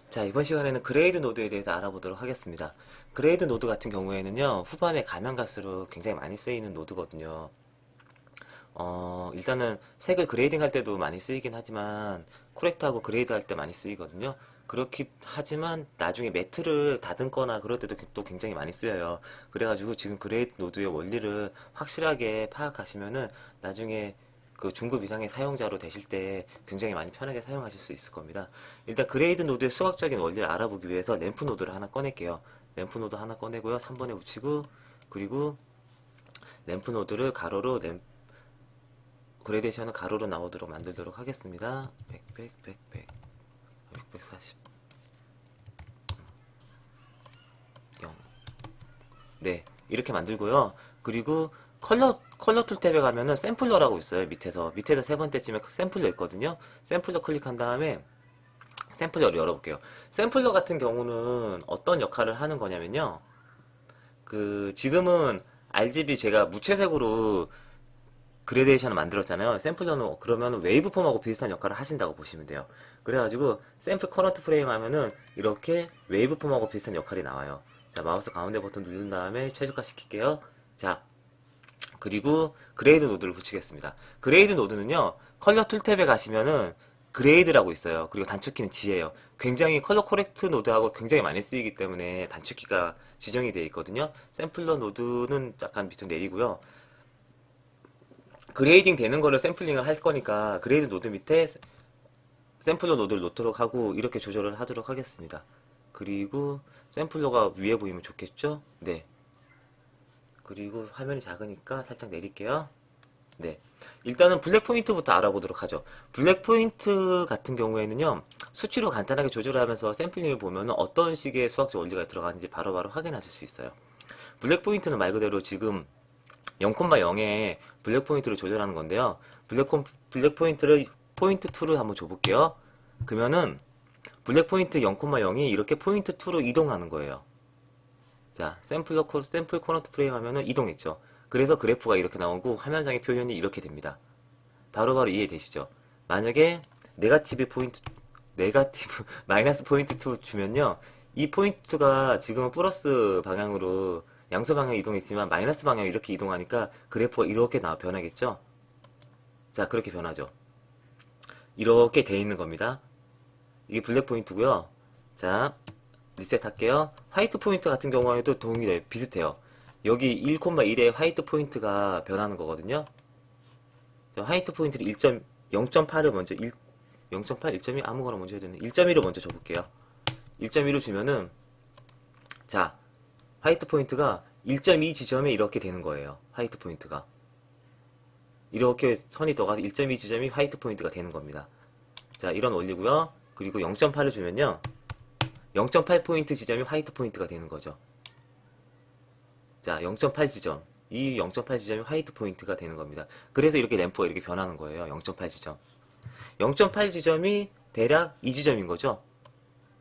자, 이번 시간에는 그레이드 노드에 대해서 알아보도록 하겠습니다. 그레이드 노드 같은 경우에는요, 후반에 가면 갈수록 굉장히 많이 쓰이는 노드거든요. 일단은 색을 그레이딩 할 때도 많이 쓰이긴 하지만, 코렉트하고 그레이드 할 때 많이 쓰이거든요. 그렇긴 하지만, 나중에 매트를 다듬거나 그럴 때도 또 굉장히 많이 쓰여요. 그래가지고 지금 그레이드 노드의 원리를 확실하게 파악하시면은, 나중에 그 중급 이상의 사용자로 되실 때 굉장히 많이 편하게 사용하실 수 있을 겁니다. 일단 그레이드 노드의 수학적인 원리를 알아보기 위해서 램프 노드를 하나 꺼낼게요. 램프 노드 하나 꺼내고요. 3번에 붙이고, 그리고 램프 노드를 가로로 그레데이션은 가로로 나오도록 만들도록 하겠습니다. 640, 0. 네, 이렇게 만들고요. 그리고 컬러 툴 탭에 가면은 샘플러라고 있어요. 밑에서 세 번째쯤에 샘플러 있거든요. 샘플러 클릭한 다음에 샘플러를 열어볼게요. 샘플러 같은 경우는 어떤 역할을 하는 거냐면요. 지금은 RGB 제가 무채색으로 그레데이션을 만들었잖아요. 샘플러는 그러면 웨이브폼하고 비슷한 역할을 하신다고 보시면 돼요. 그래가지고 샘플 커런트 프레임 하면은 이렇게 웨이브폼하고 비슷한 역할이 나와요. 자, 마우스 가운데 버튼 누른 다음에 최적화 시킬게요. 자, 그리고 그레이드 노드를 붙이겠습니다. 그레이드 노드는요, 컬러 툴 탭에 가시면은 그레이드라고 있어요. 그리고 단축키는 G예요. 굉장히 컬러 코렉트 노드하고 굉장히 많이 쓰이기 때문에 단축키가 지정이 되어 있거든요. 샘플러 노드는 약간 밑으로 내리고요. 그레이딩 되는 거를 샘플링을 할 거니까 그레이드 노드 밑에 샘플러 노드를 놓도록 하고 이렇게 조절을 하도록 하겠습니다. 그리고 샘플러가 위에 보이면 좋겠죠? 네. 그리고 화면이 작으니까 살짝 내릴게요. 네. 일단은 블랙 포인트부터 알아보도록 하죠. 블랙 포인트 같은 경우에는요, 수치로 간단하게 조절하면서 샘플링을 보면 어떤 식의 수학적 원리가 들어가는지 바로바로 확인하실 수 있어요. 블랙 포인트는 말 그대로 지금 0,0에 블랙 포인트를 조절하는 건데요. 블랙 포인트를 포인트 2를 한번 줘볼게요. 그러면은 블랙 포인트 0,0이 이렇게 포인트 2로 이동하는 거예요. 자, 샘플 코너트 프레임 하면은 이동했죠. 그래서 그래프가 이렇게 나오고 화면상의 표현이 이렇게 됩니다. 바로바로 이해되시죠? 만약에 네가티브 마이너스 포인트 2 주면요. 이 포인트가 지금은 플러스 방향으로 양수 방향 이동했지만 마이너스 방향 이렇게 이동하니까 그래프가 이렇게 변하겠죠? 자, 그렇게 변하죠. 이렇게 돼 있는 겁니다. 이게 블랙 포인트고요. 자, 리셋 할게요. 화이트 포인트 같은 경우에도 동일해, 비슷해요. 여기 1,1의 화이트 포인트가 변하는 거거든요. 화이트 포인트를 0.8을 먼저 0.8, 1.2 아무거나 먼저 해야 되네. 1.1을 먼저 줘볼게요. 1.1을 주면은 자, 화이트 포인트가 1.2 지점에 이렇게 되는 거예요. 화이트 포인트가. 이렇게 선이 떠가서 1.2 지점이 화이트 포인트가 되는 겁니다. 자, 이런 원리고요. 그리고 0.8을 주면요. 0.8 포인트 지점이 화이트 포인트가 되는 거죠. 자, 0.8 지점. 이 0.8 지점이 화이트 포인트가 되는 겁니다. 그래서 이렇게 램프가 이렇게 변하는 거예요. 0.8 지점. 0.8 지점이 대략 이 지점인 거죠.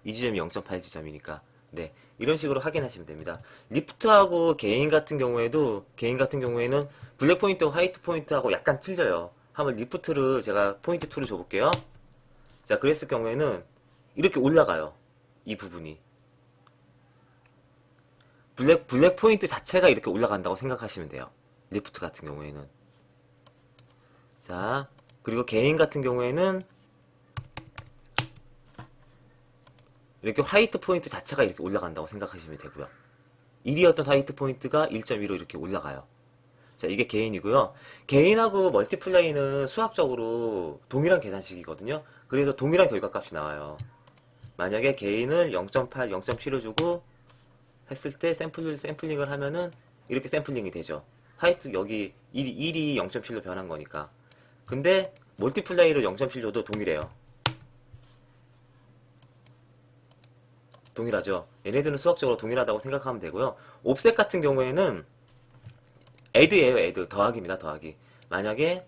이 지점이 0.8 지점이니까. 네. 이런 식으로 확인하시면 됩니다. 리프트하고 개인 같은 경우에는 블랙 포인트와 화이트 포인트하고 약간 틀려요. 한번 리프트를 제가 포인트 2를 줘볼게요. 자, 그랬을 경우에는 이렇게 올라가요. 이 부분이. 블랙 포인트 자체가 이렇게 올라간다고 생각하시면 돼요. 리프트 같은 경우에는. 자, 그리고 개인 같은 경우에는 이렇게 화이트 포인트 자체가 이렇게 올라간다고 생각하시면 되고요. 1이었던 화이트 포인트가 1.2로 이렇게 올라가요. 자, 이게 개인이고요. 개인하고 멀티플라이는 수학적으로 동일한 계산식이거든요. 그래서 동일한 결과값이 나와요. 만약에 개인을 0.8, 0.7을 주고 했을 때 샘플링을 하면은 이렇게 샘플링이 되죠. 화이트 여기 1이 0.7로 변한 거니까. 근데 멀티플라이를 0.7 줘도 동일해요. 동일하죠. 얘네들은 수학적으로 동일하다고 생각하면 되고요. 옵셋 같은 경우에는 애드예요, 애드. 더하기입니다, 더하기. 만약에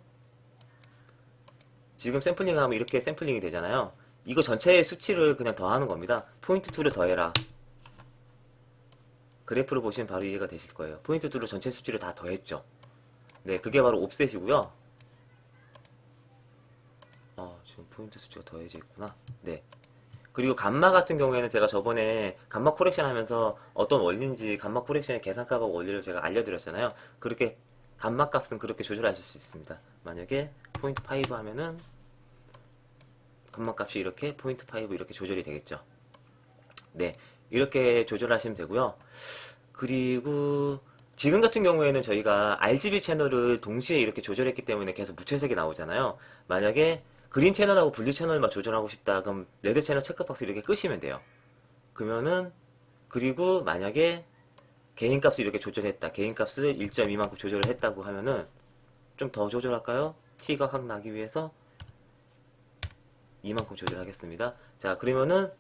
지금 샘플링 하면 이렇게 샘플링이 되잖아요. 이거 전체의 수치를 그냥 더하는 겁니다. 포인트 2를 더해라. 그래프를 보시면 바로 이해가 되실 거예요. 포인트 2로 전체 수치를 다 더했죠. 네, 그게 바로 옵셋이고요. 지금 포인트 수치가 더해져 있구나. 네. 그리고 감마 같은 경우에는 제가 저번에 감마 코렉션 하면서 어떤 원리인지 감마 코렉션의 계산값하고 원리를 제가 알려드렸잖아요. 그렇게 감마 값은 그렇게 조절하실 수 있습니다. 만약에 포인트 5 하면은 감마 값이 이렇게 포인트 5 이렇게 조절이 되겠죠. 네, 이렇게 조절하시면 되고요. 그리고 지금 같은 경우에는 저희가 RGB 채널을 동시에 이렇게 조절했기 때문에 계속 무채색이 나오잖아요. 만약에 그린 채널하고 블루 채널만 조절하고 싶다 그럼 레드 채널 체크박스 이렇게 끄시면 돼요. 그러면은 그리고 만약에 개인값을 이렇게 조절했다, 개인값을 1.2만큼 조절을 했다고 하면은 좀 더 조절할까요? T가 확 나기 위해서 이만큼 조절하겠습니다. 자, 그러면은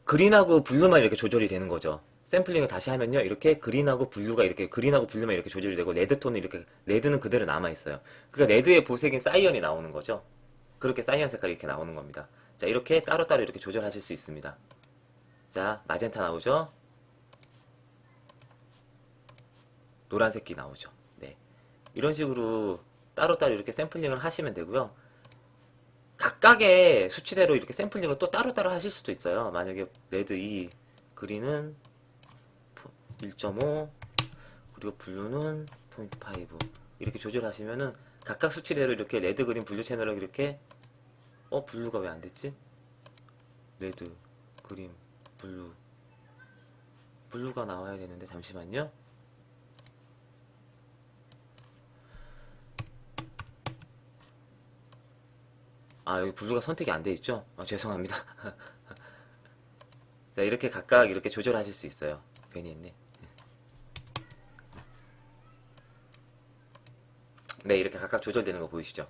그린하고 블루만 이렇게 조절이 되는 거죠. 샘플링을 다시 하면요, 이렇게 그린하고 블루가 이렇게, 그린하고 블루만 이렇게 조절이 되고, 레드톤은 이렇게, 레드는 그대로 남아있어요. 그러니까 레드의 보색인 사이언이 나오는 거죠. 그렇게 사이언 색깔이 이렇게 나오는 겁니다. 자, 이렇게 따로따로 이렇게 조절하실 수 있습니다. 자, 마젠타 나오죠? 노란색이 나오죠. 네. 이런 식으로 따로따로 이렇게 샘플링을 하시면 되고요. 각각의 수치대로 이렇게 샘플링을 또 따로따로 하실 수도 있어요. 만약에 레드 2, 그린은 1.5, 그리고 블루는 포인트 5 이렇게 조절하시면은 각각 수치대로 이렇게 레드, 그린, 블루 채널을 이렇게 블루가 왜 안 됐지? 레드, 그린, 블루가 나와야 되는데 잠시만요. 아, 여기 블루가 선택이 안 돼 있죠? 죄송합니다. 자, 이렇게 각각 이렇게 조절하실 수 있어요. 괜히 했네. 네, 이렇게 각각 조절되는 거 보이시죠?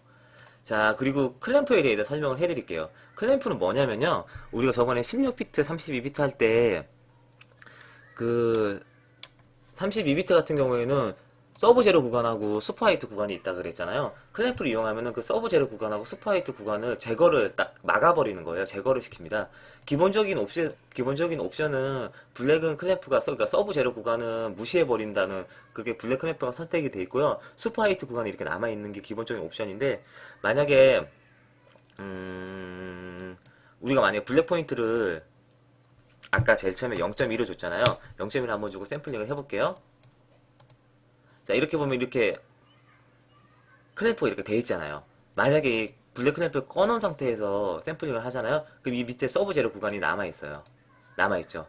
자, 그리고 클램프에 대해서 설명을 해드릴게요. 클램프는 뭐냐면요, 우리가 저번에 16비트, 32비트 할 때, 그, 32비트 같은 경우에는 서브 제로 구간하고 슈퍼하이트 구간이 있다 그랬잖아요. 클램프를 이용하면은 그 서브 제로 구간하고 슈퍼하이트 구간을 제거를 딱 막아버리는 거예요. 제거를 시킵니다. 기본적인 옵션은 블랙은 클램프가 그러니까 서브 제로 구간은 무시해버린다는 그게 블랙 클램프가 선택이 돼 있고요. 슈퍼하이트 구간이 이렇게 남아있는 게 기본적인 옵션인데, 만약에 우리가 만약에 블랙 포인트를 아까 제일 처음에 0.2를 줬잖아요. 0.1을 한번 주고 샘플링을 해볼게요. 자, 이렇게 보면 이렇게 클램프가 이렇게 돼 있잖아요. 만약에 이 블랙 클램프를 꺼놓은 상태에서 샘플링을 하잖아요. 그럼 이 밑에 서브 제로 구간이 남아있어요. 남아있죠.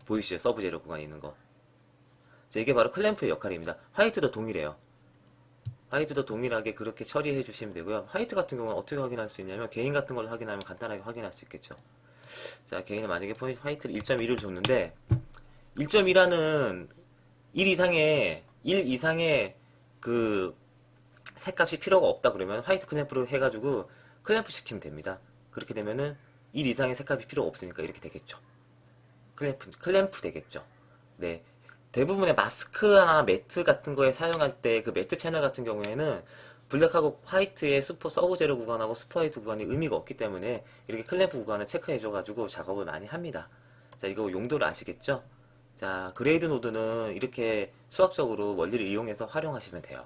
보이시죠? 서브 제로 구간이 있는 거. 자, 이게 바로 클램프의 역할입니다. 화이트도 동일해요. 화이트도 동일하게 그렇게 처리해 주시면 되고요. 화이트 같은 경우는 어떻게 확인할 수 있냐면 개인 같은 걸 확인하면 간단하게 확인할 수 있겠죠. 자, 개인은 만약에 화이트를 1.1을 줬는데 1.2라는 1 이상의 그 색값이 필요가 없다 그러면 화이트 클램프로 해가지고 클램프 시키면 됩니다. 그렇게 되면은 1 이상의 색값이 필요 없으니까 이렇게 되겠죠. 클램프 되겠죠. 네. 대부분의 마스크나 매트 같은 거에 사용할 때 그 매트 채널 같은 경우에는 블랙하고 화이트의 서브 제로 구간하고 슈퍼 화이트 구간이 의미가 없기 때문에 이렇게 클램프 구간을 체크해줘가지고 작업을 많이 합니다. 자, 이거 용도를 아시겠죠? 자, 그레이드 노드는 이렇게 수학적으로 원리를 이용해서 활용하시면 돼요.